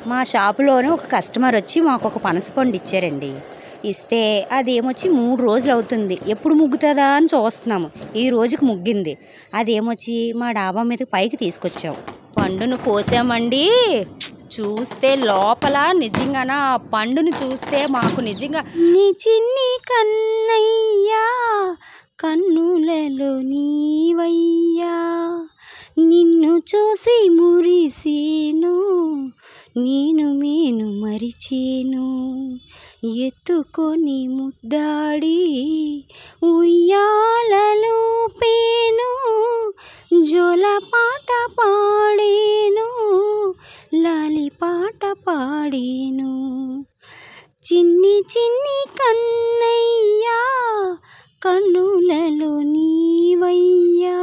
మా షాపులోనే ఒక కస్టమర్ వచ్చి మాకు ఒక పనసపండు ఇచ్చారండి. ఇస్తే అదేమొచ్చి 3 రోజులు అవుతుంది. ఎప్పుడు ముగ్గుతుందా అని చూస్తున్నాము. ఈ రోజుకి ముగ్గింది. అదేమొచ్చి మా డాబా మీద పైకి తీసుకొచ్చాం. పండును కోసామండి. చూస్తే లోపల నిజంగాన ఆ పండును చూస్తే మాకు నిజంగా నీ చిన్ని కన్నయ్యా కన్నులలో నీవయ్యా నిన్ను చూసి మురిసేను నేను మేను మరిచేను ఎత్తుకొని ముద్దాడి ఉయ్యాలలో పేను జోల పాట పాడేను లాలి పాట పాడేను చిన్ని చిన్ని కన్నయ్యా కన్నులలో నీవయ్యా.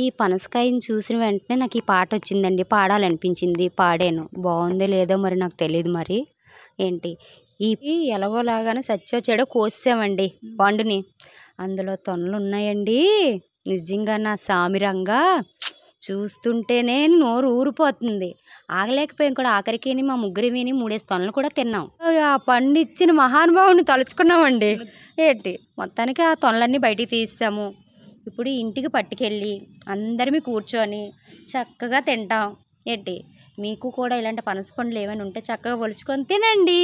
ఈ పనసకాయని చూసిన వెంటనే నాకు ఈ పాట వచ్చిందండి. పాడాలనిపించింది. పాడాను. బాగుందో లేదో మరి నాకు తెలియదు. మరి ఏంటి ఈ ఎలాగోలాగానే సచ్చో చెడో కోసామండి పండుని. అందులో తొనలు ఉన్నాయండి. నిజంగా నా సామిరంగా చూస్తుంటేనే నోరు ఊరిపోతుంది. ఆగలేకపోయాం కూడా. ఆఖరికి మా ముగ్గురు విని 3 తొనలు కూడా తిన్నాం. ఆ పండు ఇచ్చిన మహానుభావుని తలుచుకున్నామండి. ఏంటి మొత్తానికి ఆ తొనలన్నీ బయటికి తీసాము. ఇప్పుడు ఇంటికి పట్టుకెళ్ళి అందరిమీ కూర్చొని చక్కగా తింటాం. ఏంటి మీకు కూడా ఇలాంటి పనస పండ్లు ఏమైనా ఉంటే చక్కగా ఒలుచుకొని తినండి.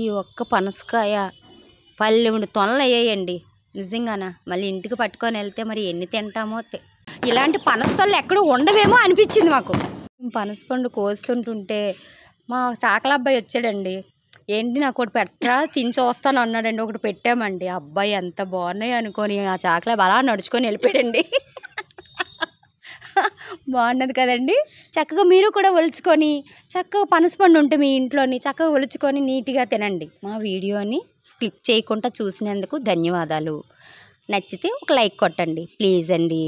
ఈ ఒక్క పనసకాయ 12 తొనలు అయ్యాయండి. నిజంగానా మళ్ళీ ఇంటికి పట్టుకొని వెళ్తే మరి ఎన్ని తింటామో. ఇలాంటి పనస తొనలు ఎక్కడ ఉండవేమో అనిపించింది మాకు. పనస పండు కోస్తుంటుంటే మా చాకల అబ్బాయి వచ్చాడండి. ఏంటి నాకు ఒకటి పెట్టరా తిని చూస్తాను అన్నాడండి. ఒకటి పెట్టామండి. అబ్బాయి ఎంత బాగున్నాయి అనుకొని ఆ చాకల అలా నడుచుకొని వెళ్ళిపోయాడండి. బాగున్నది కదండి. చక్కగా మీరు కూడా ఒలుచుకొని చక్కగా పనసపండు ఉంటే మీ ఇంట్లోని చక్కగా ఒలుచుకొని నీట్గా తినండి. మా వీడియోని స్కిప్ చేయకుండా చూసినందుకు ధన్యవాదాలు. నచ్చితే ఒక లైక్ కొట్టండి ప్లీజ్ అండి.